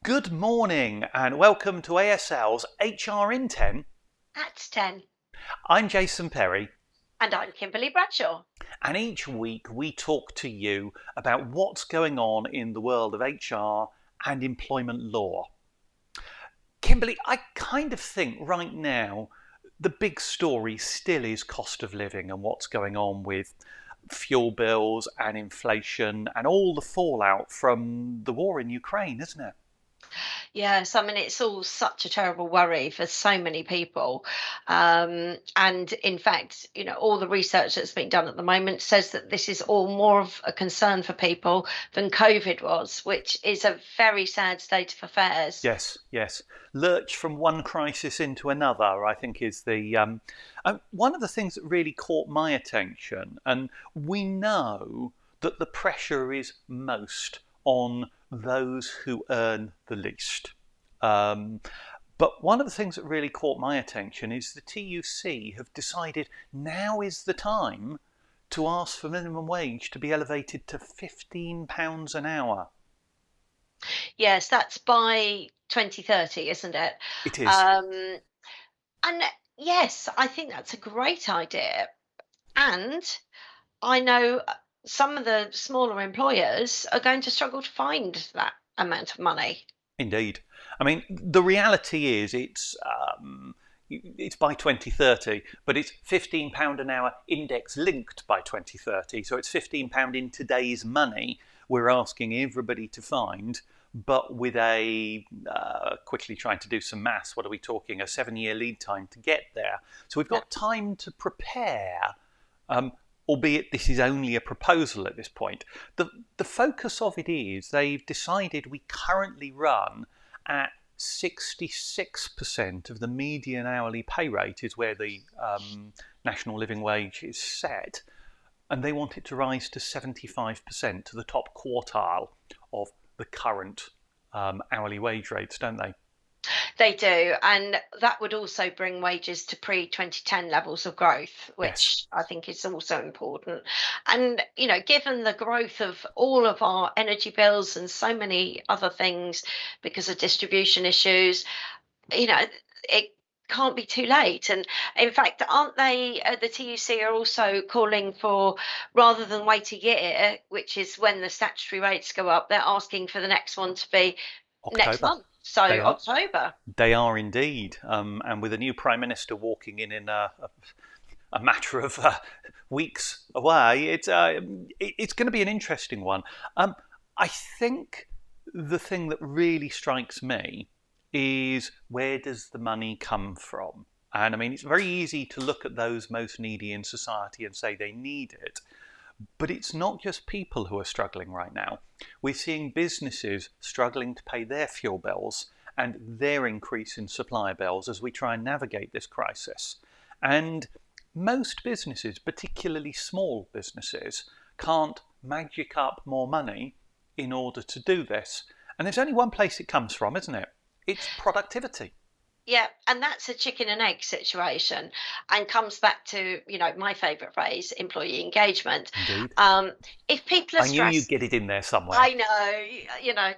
Good morning and welcome to ASL's HR in 10. At 10. I'm Jason Perry, And I'm Kimberly Bradshaw. and each week we talk to you about what's going on in the world of HR and employment law. Kimberly, I kind of think right now the big story still is cost of living and what's going on with fuel bills and inflation and all the fallout from the war in Ukraine, isn't it? Yes, I mean, it's all such a terrible worry for so many people. And in fact, all the research that's been done at the moment says that this is all more of a concern for people than COVID was, which is a very sad state of affairs. Yes, yes. Lurch from one crisis into another, I think, is the one of the things that really caught my attention. And we know that the pressure is most on those who earn the least. Um, but one of the things that really caught my attention is the TUC have decided now is the time to ask for minimum wage to be elevated to £15 an hour. Yes, that's by 2030, isn't it? It is. Um, and yes, I think that's a great idea. And I know some of the smaller employers are going to struggle to find that amount of money. Indeed. I mean, the reality is it's by 2030, but it's £15 an hour index linked by 2030. So it's £15 in today's money we're asking everybody to find, but with a quickly trying to do some maths, what are we talking? A 7-year lead time to get there. So we've got time to prepare. Albeit this is only a proposal at this point. The focus of it is they've decided we currently run at 66% of the median hourly pay rate is where the national living wage is set, and they want it to rise to 75% to the top quartile of the current hourly wage rates, don't they? They do, and that would also bring wages to pre-2010 levels of growth, Yes. which I think is also important. And, given the growth of all of our energy bills and so many other things because of distribution issues, it can't be too late. And in fact, aren't they, the TUC are also calling for, rather than wait a year, which is when the statutory rates go up, they're asking for the next one to be next October. month. So They are. October. They are indeed. And with a new Prime Minister walking in a matter of weeks away, it's going to be an interesting one. I think the thing that really strikes me is where does the money come from? And I mean, it's very easy to look at those most needy in society and say they need it. But it's not just people who are struggling right now. We're seeing businesses struggling to pay their fuel bills and their increase in supply bills as we try and navigate this crisis. And most businesses, particularly small businesses, can't magic up more money in order to do this. And there's only one place it comes from, isn't it? It's productivity. Yeah, and that's a chicken and egg situation, and comes back to, my favorite phrase, employee engagement. Indeed. Um, if people are I knew you'd stressed, get it in there somewhere. I know,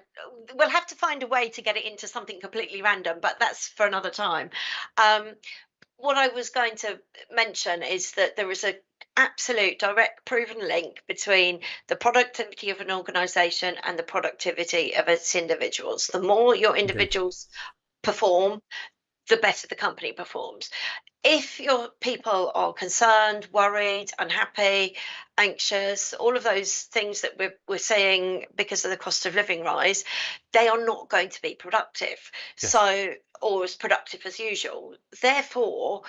we'll have to find a way to get it into something completely random, but that's for another time. Um, what I was going to mention is that there is a absolute direct proven link between the productivity of an organization and the productivity of its individuals. The more your Indeed. individuals perform, the better the company performs. If your people are concerned, worried, unhappy, anxious, all of those things that we're seeing because of the cost of living rise, they are not going to be productive. Yes. So, or as productive as usual. Therefore,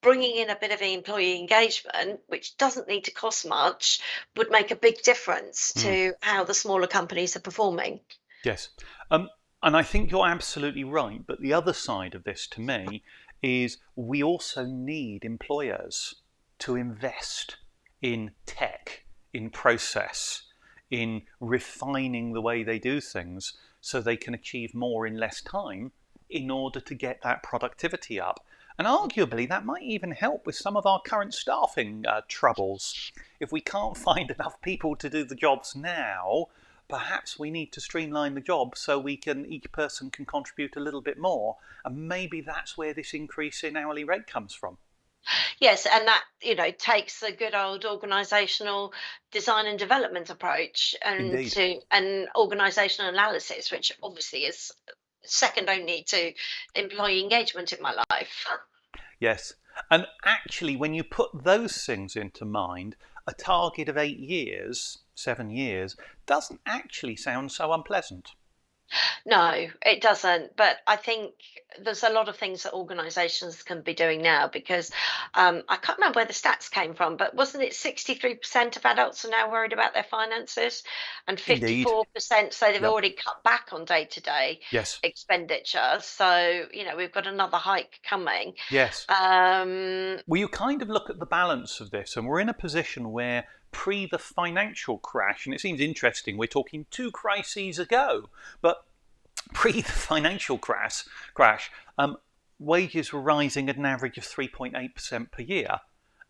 bringing in a bit of employee engagement, which doesn't need to cost much, would make a big difference Mm. to how the smaller companies are performing. Yes. Um, and I think you're absolutely right. But the other side of this to me is we also need employers to invest in tech, in process, in refining the way they do things so they can achieve more in less time in order to get that productivity up. And arguably, that might even help with some of our current staffing troubles. If we can't find enough people to do the jobs now, perhaps we need to streamline the job so each person can contribute a little bit more, and maybe that's where this increase in hourly rate comes from. Yes, and that, takes the good old organizational design and development approach and Indeed. to an organizational analysis, which obviously is second only to employee engagement in my life. Yes. And actually, when you put those things into mind, a target of 8 years, 7 years, doesn't actually sound so unpleasant. No, it doesn't. But I think there's a lot of things that organisations can be doing now because I can't remember where the stats came from, but wasn't it 63% of adults are now worried about their finances and Indeed. 54% say they've Yep. already cut back on day to day Yes. expenditure? So, we've got another hike coming. Yes. Um, Well, you kind of look at the balance of this, and we're in a position where pre the financial crash, and it seems interesting, we're talking 2 crises ago, but pre the financial crash, wages were rising at an average of 3.8% per year.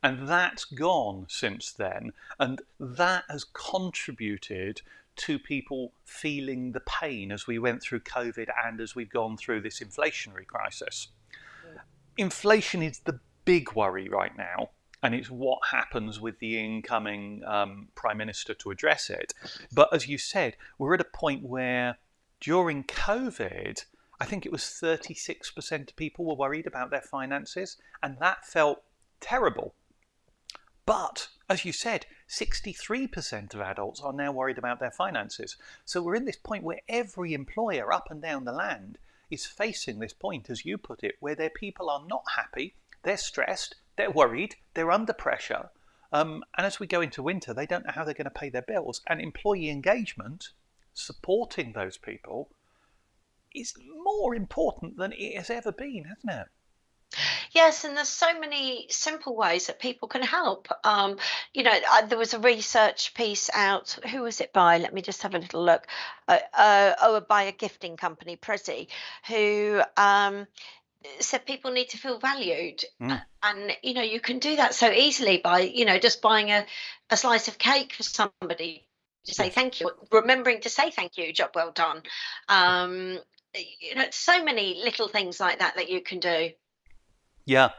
And that's gone since then. And that has contributed to people feeling the pain as we went through COVID and as we've gone through this inflationary crisis. Inflation is the big worry right now, and it's what happens with the incoming Prime Minister to address it. But as you said, we're at a point where during COVID, I think it was 36% of people were worried about their finances, and that felt terrible. But as you said, 63% of adults are now worried about their finances. So we're in this point where every employer up and down the land is facing this point, as you put it, where their people are not happy, they're stressed, they're worried, they're under pressure. And as we go into winter, they don't know how they're going to pay their bills. And employee engagement, supporting those people, is more important than it has ever been, hasn't it? Yes, and there's so many simple ways that people can help. There was a research piece out. Who was it by? Let me just have a little look. By a gifting company, Prezi, who said people need to feel valued. Mm, And you can do that so easily by just buying a slice of cake for somebody to say yes. thank you, remembering to say thank you, job well done. Um, so many little things like that that you can do. Yeah,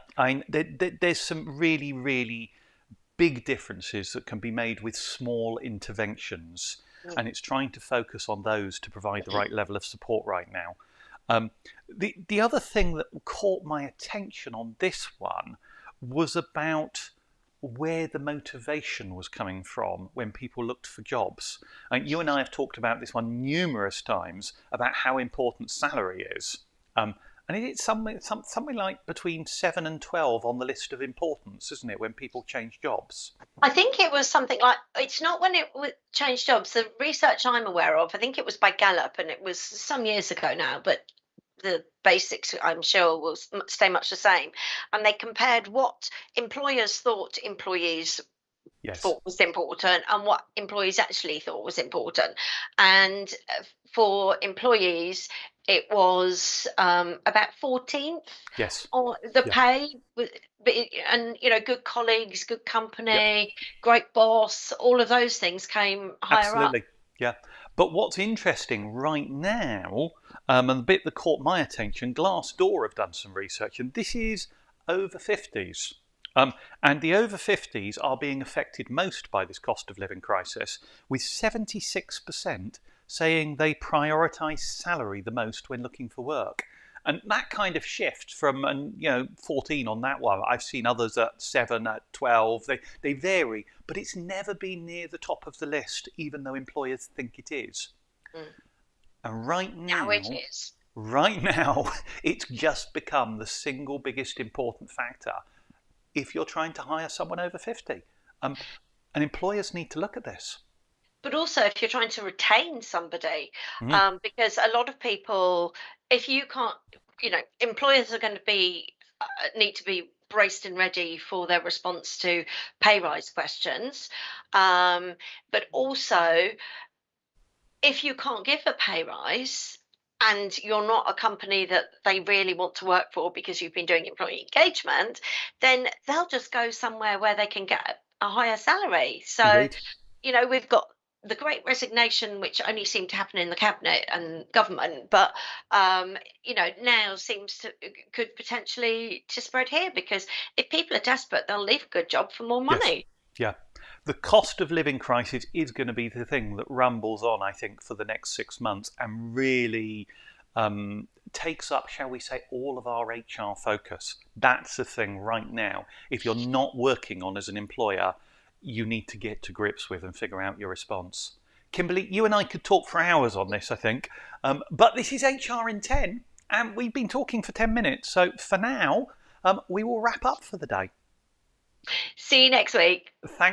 there's some really, really big differences that can be made with small interventions, and it's trying to focus on those to provide the right level of support right now. Um, the other thing that caught my attention on this one was about where the motivation was coming from when people looked for jobs. And you and I have talked about this one numerous times about how important salary is. And it's something like between 7 and 12 on the list of importance, isn't it, when people change jobs? I think it was something like it's not when it changed jobs. The research I'm aware of, I think it was by Gallup, and it was some years ago now, but the basics I'm sure will stay much the same. And they compared what employers thought employees Yes. thought was important and what employees actually thought was important. And for employees, it was about 14th Yes. or the Yeah. pay, and good colleagues, good Yep. company, great boss, all of those things came higher up. Absolutely. Yeah. But what's interesting right now, and the bit that caught my attention, Glassdoor have done some research, and this is over 50s. And the over 50s are being affected most by this cost of living crisis, with 76% saying they prioritise salary the most when looking for work. And that kind of shift from, 14 on that one. I've seen others at 7, at 12. They vary, but it's never been near the top of the list, even though employers think it is. Mm. And Now it is. right now, it's just become the single biggest important factor if you're trying to hire someone over 50. Um, and employers need to look at this. But also, if you're trying to retain somebody, Mm, because a lot of people, if you can't, employers are going to need to be braced and ready for their response to pay rise questions. But also, if you can't give a pay rise and you're not a company that they really want to work for because you've been doing employee engagement, then they'll just go somewhere where they can get a higher salary. So, indeed. we've got the Great Resignation, which only seemed to happen in the cabinet and government, but now seems to could potentially to spread here, because if people are desperate, they'll leave a good job for more Yes. money. Yeah. The cost of living crisis is going to be the thing that rumbles on, I think, for the next 6 months and really takes up, shall we say, all of our HR focus. That's the thing right now. If you're not working on as an employer, you need to get to grips with and figure out your response. Kimberly, you and I could talk for hours on this, I think, but this is HR in 10, and we've been talking for 10 minutes. So for now, we will wrap up for the day. See you next week. Thanks.